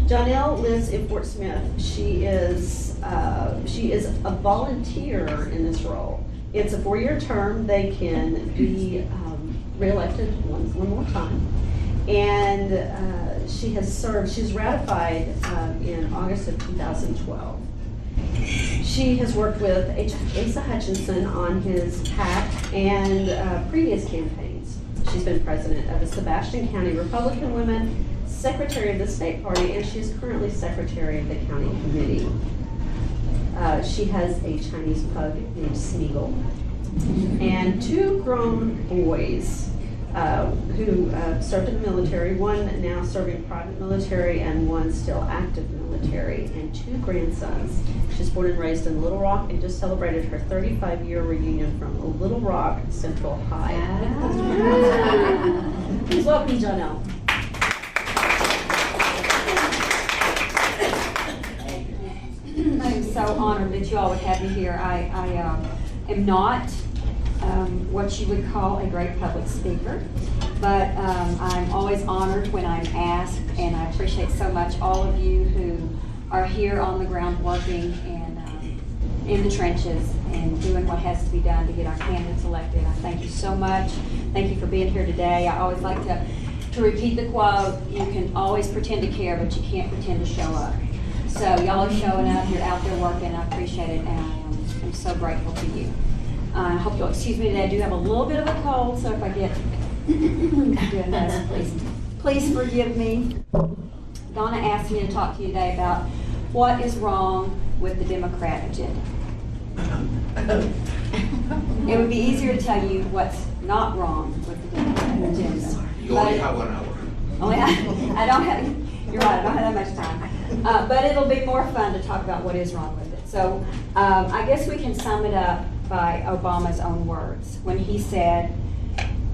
Jonelle lives in Fort Smith. She is a volunteer in this role. It's a 4-year term. They can be reelected one more time. And she has served, she's ratified in August of 2012. She has worked with Asa Hutchinson on his PAC and previous campaigns. She's been president of the Benton County Republican Women, secretary of the state party, and she's currently secretary of the county committee. She has a Chinese pug named Smeagol and 2 grown boys who served in the military, one now serving private military and one still active military, and 2 grandsons. She's born and raised in Little Rock and just celebrated her 35-year reunion from Little Rock Central High. Please welcome Jonelle. I'm so honored that you all would have me here. I am not what you would call a great public speaker, but I'm always honored when I'm asked, and I appreciate so much all of you who are here on the ground working and in the trenches and doing what has to be done to get our candidates elected. I thank you so much. Thank you for being here today. I always like to repeat the quote, you can always pretend to care, but you can't pretend to show up. So y'all are showing up, you're out there working, I appreciate it, and I'm so grateful to you. I hope you'll excuse me today. I do have a little bit of a cold, so if I get doing this, please forgive me. Donna asked me to talk to you today about what is wrong with the Democrat agenda. It would be easier to tell you what's not wrong with the Democrat agenda. You only have 1 hour. I don't have, you're right, I don't have that much time. But it'll be more fun to talk about what is wrong with it. So I guess we can sum it up by Obama's own words when he said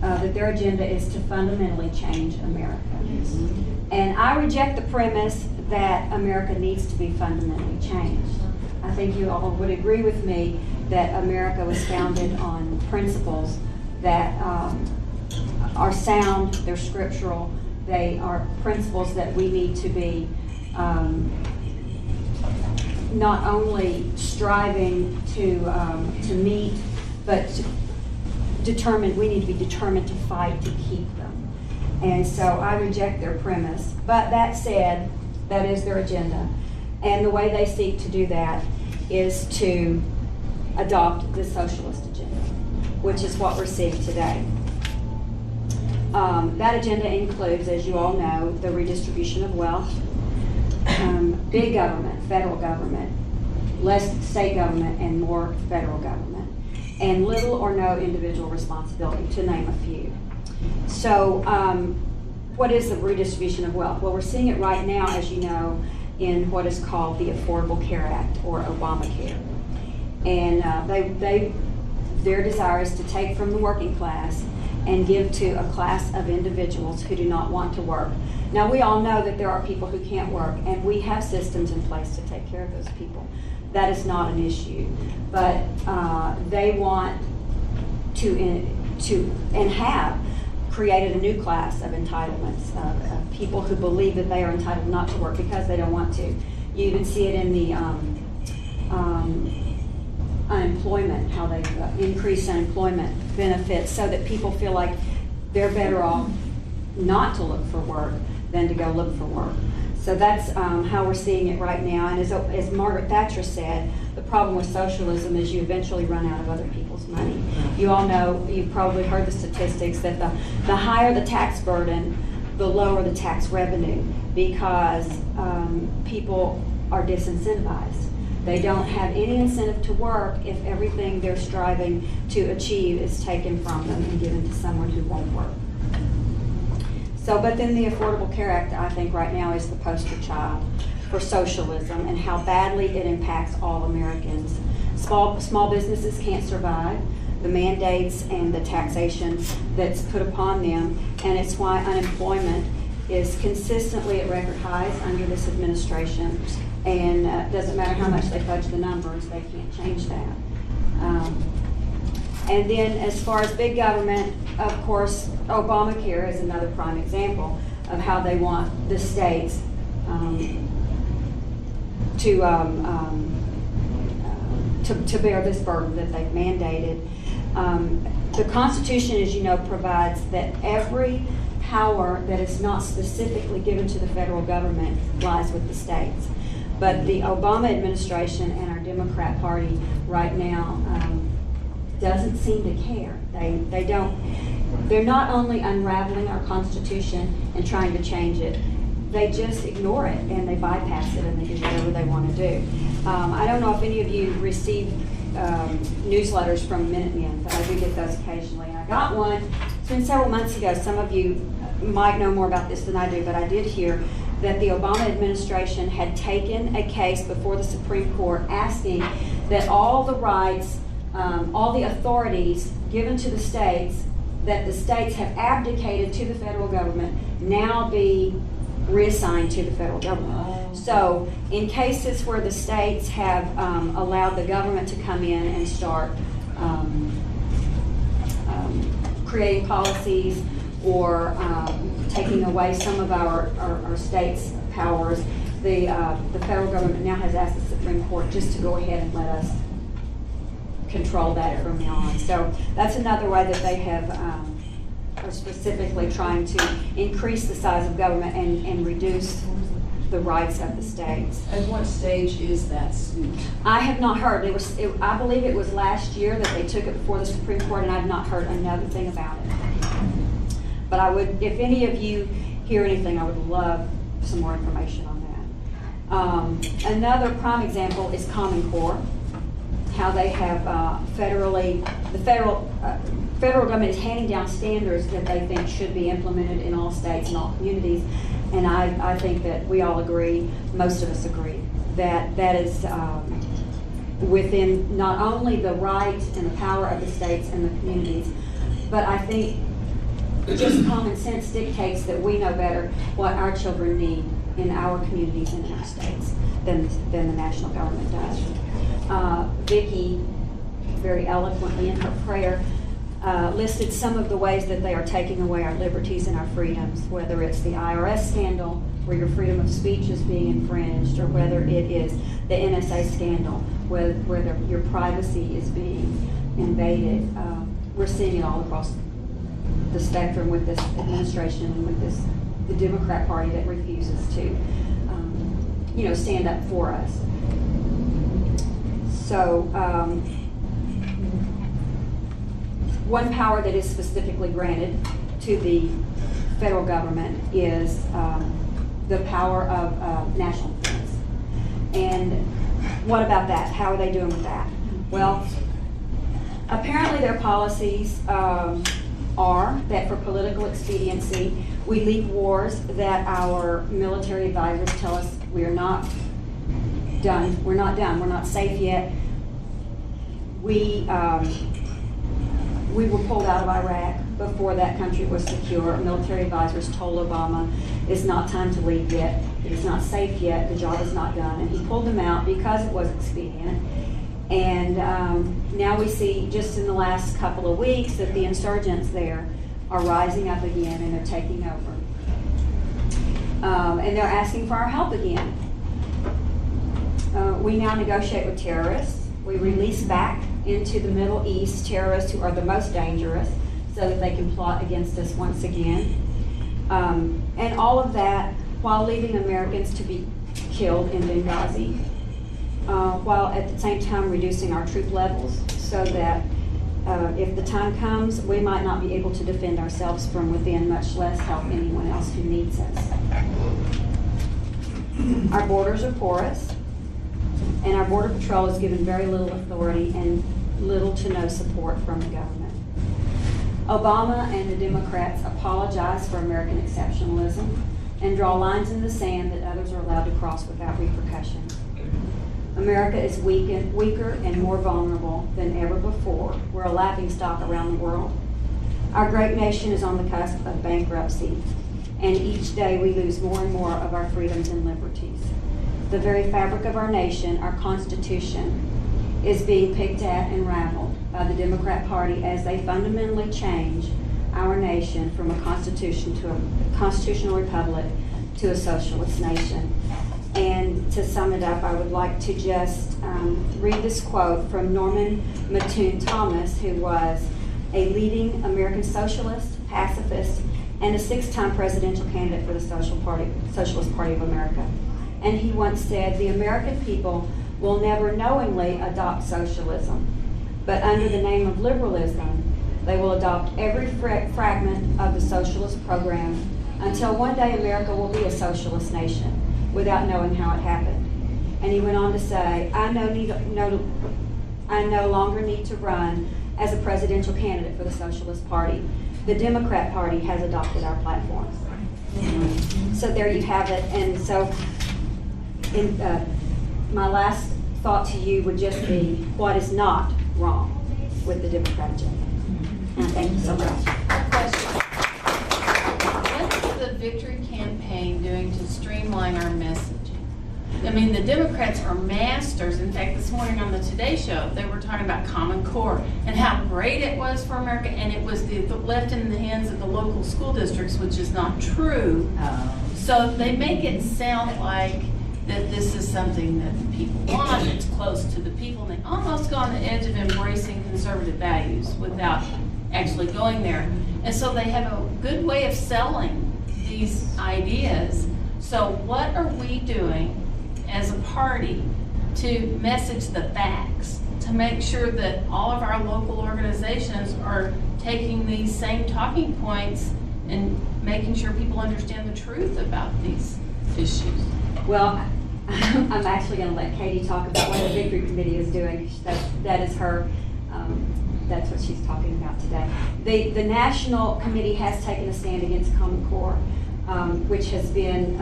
that their agenda is to fundamentally change America. And I reject the premise that America needs to be fundamentally changed. I think you all would agree with me that America was founded on principles that are sound, they're scriptural, they are principles that we need to be not only striving to meet, but determined, we need to be determined to fight to keep them. And so I reject their premise. But that said, that is their agenda. And the way they seek to do that is to adopt the socialist agenda, which is what we're seeing today. That agenda includes, as you all know, the redistribution of wealth, big government, federal government, less state government, and more federal government, and little or no individual responsibility, to name a few. So what is the redistribution of wealth? Well, we're seeing it right now, as you know, in what is called the Affordable Care Act, or Obamacare. And their desire is to take from the working class and give to a class of individuals who do not want to work. Now, we all know that there are people who can't work, and we have systems in place to take care of those people. That is not an issue. But they want to and have created a new class of entitlements, of people who believe that they are entitled not to work because they don't want to. You even see it in the unemployment, how they increase unemployment benefits so that people feel like they're better off not to look for work than to go look for work. So that's how we're seeing it right now. And as Margaret Thatcher said, the problem with socialism is you eventually run out of other people's money. You all know, you've probably heard the statistics that the higher the tax burden, the lower the tax revenue, because people are disincentivized. They don't have any incentive to work if everything they're striving to achieve is taken from them and given to someone who won't work. So, but then the Affordable Care Act, I think right now, is the poster child for socialism and how badly it impacts all Americans. Small businesses can't survive, the mandates and the taxation that's put upon them, and it's why unemployment is consistently at record highs under this administration. And it doesn't matter how much they fudge the numbers, they can't change that. And then as far as big government, of course, Obamacare is another prime example of how they want the states to bear this burden that they've mandated. The Constitution, as you know, provides that every power that is not specifically given to the federal government lies with the states. But the Obama administration and our Democrat Party right now doesn't seem to care. They're not only unraveling our Constitution and trying to change it, they just ignore it and they bypass it and they do whatever they want to do. I don't know if any of you receive newsletters from Minutemen, but I do get those occasionally. And I got one, it's been several months ago. Some of you might know more about this than I do, but I did hear that the Obama administration had taken a case before the Supreme Court asking that all the rights, all the authorities given to the states, that the states have abdicated to the federal government, now be reassigned to the federal government. So in cases where the states have allowed the government to come in and start creating policies or taking away some of our states' powers, the federal government now has asked the Supreme Court just to go ahead and let us control that from now on. So that's another way that they have are specifically trying to increase the size of government and reduce the rights of the states. At what stage is that suit? I have not heard. I believe it was last year that they took it before the Supreme Court, and I've not heard another thing about it. But I would, if any of you hear anything, I would love some more information on that. Another prime example is Common Core, how they have the federal government is handing down standards that they think should be implemented in all states and all communities. And I think that we all agree, most of us agree, that that is within not only the right and the power of the states and the communities, but I think just common sense dictates that we know better what our children need in our communities and in our states than the national government does. Vicki, very eloquently in her prayer, listed some of the ways that they are taking away our liberties and our freedoms, whether it's the IRS scandal, where your freedom of speech is being infringed, or whether it is the NSA scandal, whether your privacy is being invaded. We're seeing it all across the spectrum with this administration and with the Democrat Party that refuses to, stand up for us. So, one power that is specifically granted to the federal government is the power of national defense. And what about that? How are they doing with that? Well, apparently their policies are that for political expediency, we lead wars that our military advisors tell us we are not done. We're not done. We're not safe yet. We were pulled out of Iraq before that country was secure. Military advisors told Obama, it's not time to leave yet. It is not safe yet. The job is not done. And he pulled them out because it was expedient. And now we see just in the last couple of weeks that the insurgents there are rising up again and they're taking over. And they're asking for our help again. We now negotiate with terrorists. We release back into the Middle East terrorists who are the most dangerous so that they can plot against us once again. And all of that while leaving Americans to be killed in Benghazi, while at the same time reducing our troop levels so that if the time comes, we might not be able to defend ourselves from within, much less help anyone else who needs us. Our borders are porous, and our Border Patrol is given very little authority and little to no support from the government. Obama and the Democrats apologize for American exceptionalism and draw lines in the sand that others are allowed to cross without repercussion. America is weaker and more vulnerable than ever before. We're a laughingstock around the world. Our great nation is on the cusp of bankruptcy, and each day we lose more and more of our freedoms and liberties. The very fabric of our nation, our Constitution, is being picked at and raveled by the Democrat Party as they fundamentally change our nation from a constitution to a constitutional republic to a socialist nation. And to sum it up, I would like to just read this quote from Norman Mattoon Thomas, who was a leading American socialist, pacifist, and a 6-time presidential candidate for the Socialist Party of America. And he once said, "The American people will never knowingly adopt socialism, but under the name of liberalism, they will adopt every fragment of the socialist program until one day America will be a socialist nation without knowing how it happened." And he went on to say, I no longer need to run as a presidential candidate for the Socialist Party. The Democrat Party has adopted our platform." So there you have it. And so my last thought to you would just be, what is not wrong with the Democrat agenda? And thank you so much. What's the Victory Campaign doing to streamline our messaging? I mean, the Democrats are masters. In fact, this morning on the Today Show, they were talking about Common Core and how great it was for America, and it was left in the hands of the local school districts, which is not true. So they make it sound like that this is something that the people want, it's close to the people, and they almost go on the edge of embracing conservative values without actually going there. And so they have a good way of selling these ideas. So what are we doing as a party to message the facts, to make sure that all of our local organizations are taking these same talking points and making sure people understand the truth about these issues? Well, I'm actually going to let Katie talk about what the Victory Committee is doing. That is her, that's what she's talking about today. The National Committee has taken a stand against Common Core, which has been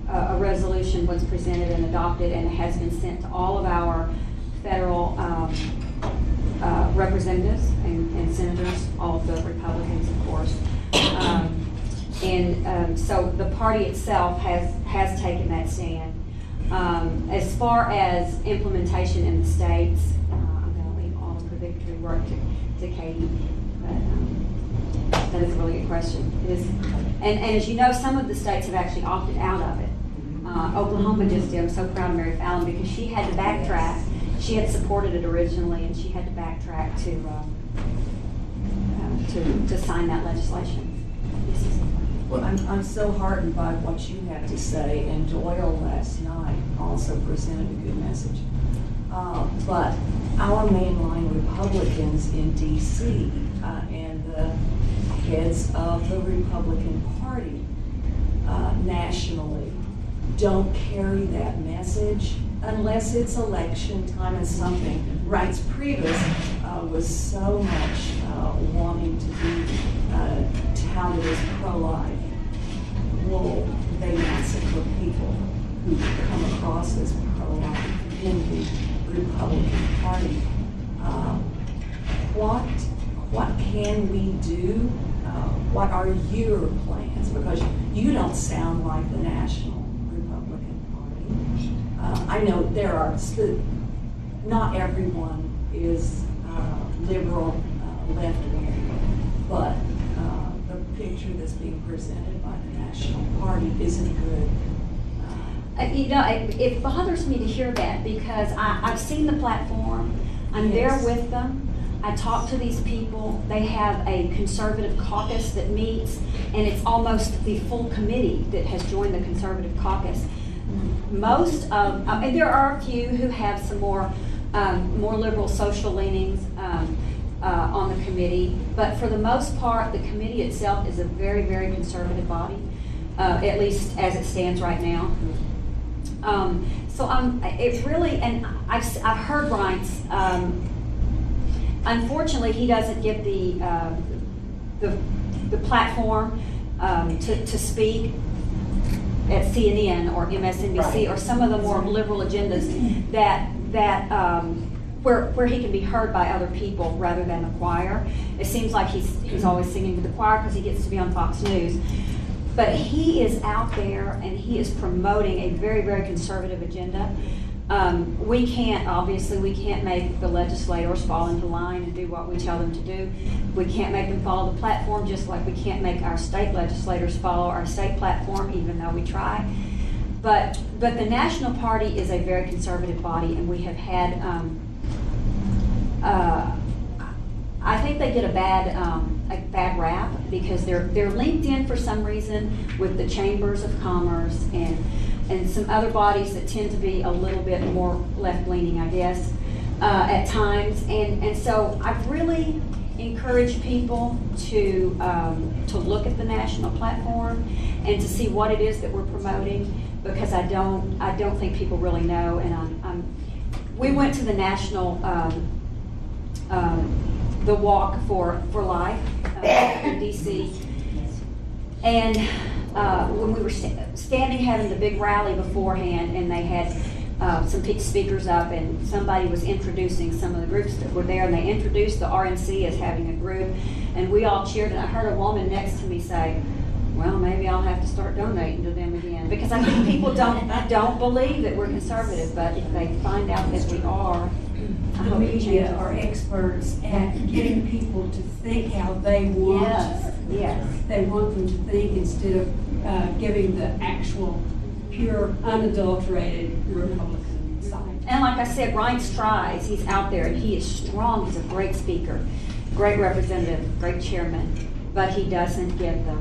a resolution was presented and adopted, and it has been sent to all of our federal representatives and senators, all of the Republicans, of course. So the party itself has taken that stand. As far as implementation in the states, I'm going to leave all of the victory work to Katie. But that is a really good question. It is, and as you know, some of the states have actually opted out of it. Oklahoma just did. I'm so proud of Mary Fallon because she had to backtrack. She had supported it originally, and she had to backtrack to sign that legislation. Well, I'm so heartened by what you have to say, and Doyle last night also presented a good message. But our mainline Republicans in D.C. And the heads of the Republican Party nationally don't carry that message unless it's election time and something. Reince Priebus was so much wanting to be touted as pro-life. Well, they massacre people who come across as pro-life in the Republican Party. What can we do? What are your plans? Because you don't sound like the National Republican Party. I know there are, not everyone is liberal, left-wing, but the picture that's being presented by the National Party isn't good. It bothers me to hear that because I've seen the platform. I'm there with them. I talk to these people. They have a conservative caucus that meets, and it's almost the full committee that has joined the conservative caucus. Most of, and there are a few who have some more liberal social leanings on the committee, but for the most part, the committee itself is a very, very conservative body, at least as it stands right now. So it really, and I've heard Reince. Unfortunately, he doesn't get the platform to speak at CNN or MSNBC, right, or some of the more liberal agendas where he can be heard by other people rather than the choir. It seems like he's always singing to the choir because he gets to be on Fox News. But he is out there and he is promoting a very, very conservative agenda. We can't make the legislators fall into line and do what we tell them to do. We can't make them follow the platform, just like we can't make our state legislators follow our state platform, even though we try. But the National Party is a very conservative body, and we have had, I think they get a bad rap because they're linked in for some reason with the chambers of commerce and some other bodies that tend to be a little bit more left-leaning, I guess, at times. And so I've really encouraged people to look at the national platform and to see what it is that we're promoting, because I don't think people really know. And we went to the national the Walk for Life in DC, and when we were standing having the big rally beforehand, and they had some speakers up, and somebody was introducing some of the groups that were there, and they introduced the RNC as having a group, and we all cheered, and I heard a woman next to me say, well, maybe I'll have to start donating to them again, because I think people don't believe that we're conservative, but if they find out that we are, I The hope it media changes. are experts at getting people to think how they want. Yes. They want them to think instead of giving the actual, pure, unadulterated Republican side. And like I said, Ryan Strides, he's out there and he is strong. He's a great speaker, great representative, great chairman, but he doesn't get the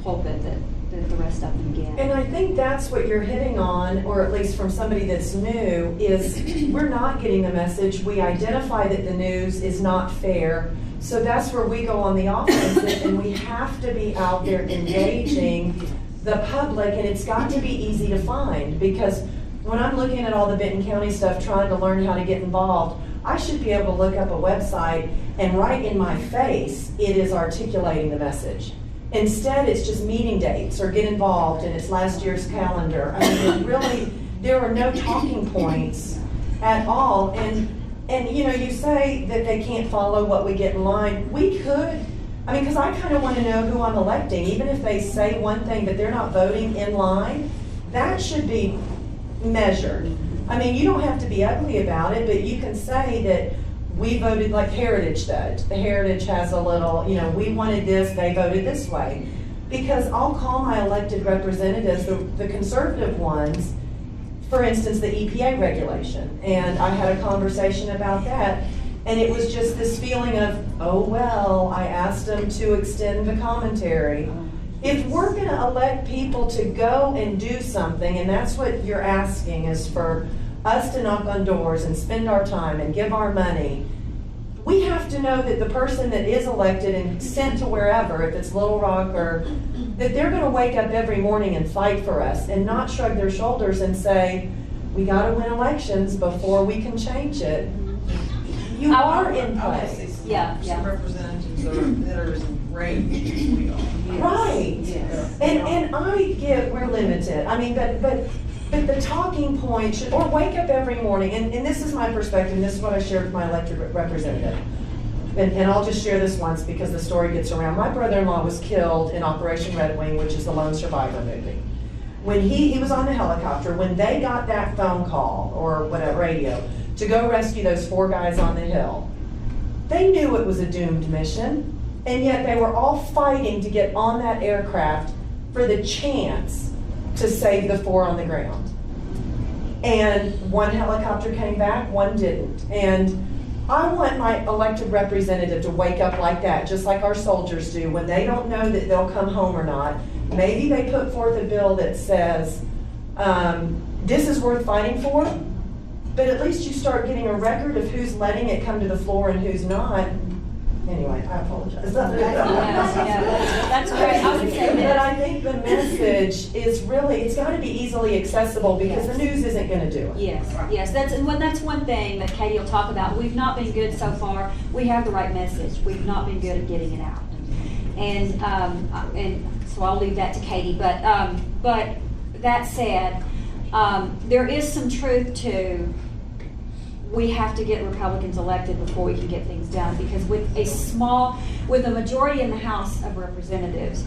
pulpit that the rest of them get. And I think that's what you're hitting on, or at least from somebody that's new, is we're not getting the message. We identify that the news is not fair. So that's where we go on the offensive, and we have to be out there engaging the public, and it's got to be easy to find, because when I'm looking at all the Benton County stuff, trying to learn how to get involved, I should be able to look up a website and right in my face, it is articulating the message. Instead, it's just meeting dates or get involved and it's last year's calendar. I mean, there are no talking points at all. And you know, you say that they can't follow what we get in line. We could, I mean, because I kind of want to know who I'm electing. Even if they say one thing but they're not voting in line, that should be measured. I mean, you don't have to be ugly about it, but you can say that we voted like Heritage does. The Heritage has a little, you know, we wanted this, they voted this way. Because I'll call my elected representatives, the conservative ones, for instance, the EPA regulation. And I had a conversation about that. And it was just this feeling of, oh, well, I asked them to extend the commentary. If we're going to elect people to go and do something, and that's what you're asking, is for us to knock on doors and spend our time and give our money, we have to know that the person that is elected and sent to wherever, if it's Little Rock, or that they're going to wake up every morning and fight for us and not shrug their shoulders and say, we got to win elections before we can change it. You are in place. Yeah. Some representatives that are as great as we are. Right. Yes. And I get, we're limited. I mean, but the talking point should, or wake up every morning, and this is my perspective, and this is what I shared with my elected representative. And I'll just share this once because the story gets around. My brother-in-law was killed in Operation Red Wing, which is the Lone Survivor movie. When he was on the helicopter, when they got that phone call, or whatever, radio, to go rescue those 4 guys on the hill, they knew it was a doomed mission, and yet they were all fighting to get on that aircraft for the chance to save the 4 on the ground. And one helicopter came back, one didn't. And I want my elected representative to wake up like that, just like our soldiers do, when they don't know that they'll come home or not. Maybe they put forth a bill that says, this is worth fighting for, but at least you start getting a record of who's letting it come to the floor and who's not. Anyway, I apologize. That's great. I would say But this. I think the message is really, it's got to be easily accessible, because the news isn't going to do it. Yes, that's one thing that Katie will talk about. We've not been good so far. We have the right message. We've not been good at getting it out. And so I'll leave that to Katie. But that said, there is some truth to, we have to get Republicans elected before we can get things done, because with a majority in the House of Representatives,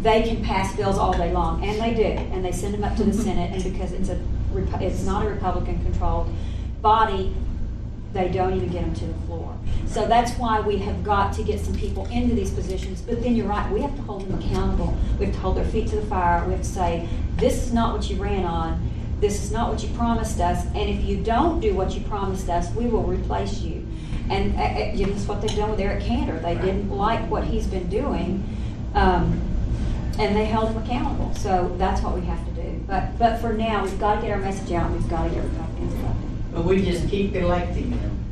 they can pass bills all day long, and they do, and they send them up to the Senate, and because it's not a Republican-controlled body, they don't even get them to the floor. So that's why we have got to get some people into these positions, but then you're right, we have to hold them accountable. We have to hold their feet to the fire. We have to say, this is not what you ran on, this is not what you promised us, and if you don't do what you promised us, we will replace you. And you know, that's what they've done with Eric Cantor. They didn't like what he's been doing, and they held him accountable. So that's what we have to do. But for now, we've got to get our message out, and we've got to get Republicans elected. But we just keep electing them.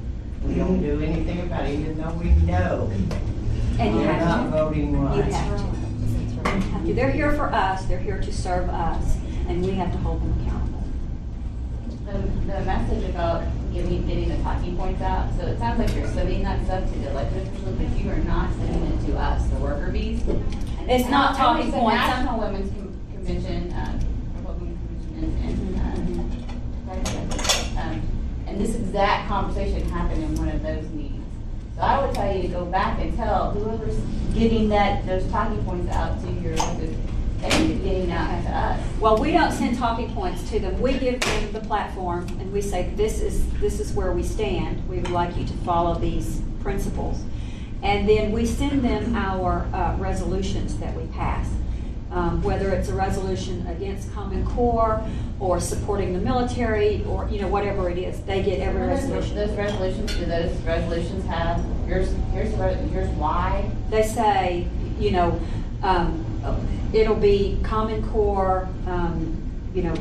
We don't do anything about it, even though we know And you they're have not to. voting You right. have to. You have to. They're here for us. They're here to serve us, and we have to hold them accountable. The message about getting the talking points out, so it sounds like you're sending that stuff to the elected officials, but you are not sending it to us, the worker bees. It's not talking The points. National Women's Convention, Republican Convention, and this exact conversation happened in one of those meetings. So I would tell you to go back and tell whoever's giving those talking points out to your elected, they need to be getting out to us. Well, we don't send talking points to them. We give them the platform, and we say, this is where we stand. We would like you to follow these principles. And then we send them our resolutions that we pass. Whether it's a resolution against Common Core or supporting the military or, you know, whatever it is, they get every resolution. Those resolutions, do those resolutions have, here's why? They say, you know, it'll be Common Core, you know,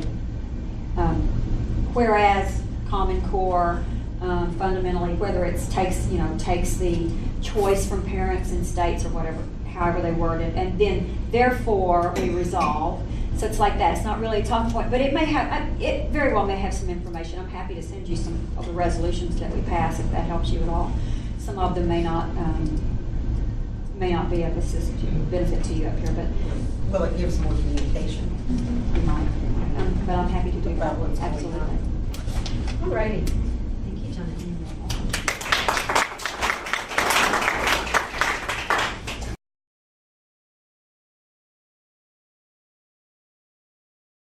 whereas Common Core fundamentally, whether it's takes the choice from parents and states or whatever, however they word it, and then therefore we resolve. So it's like that. It's not really a talking point, but it may have, it very well may have some information. I'm happy to send you some of the resolutions that we pass if that helps you at all. Some of them may not be of benefit to you up here, but Well, it gives more communication. you might. But I'm happy to do that. About what's going Absolutely. on. All righty.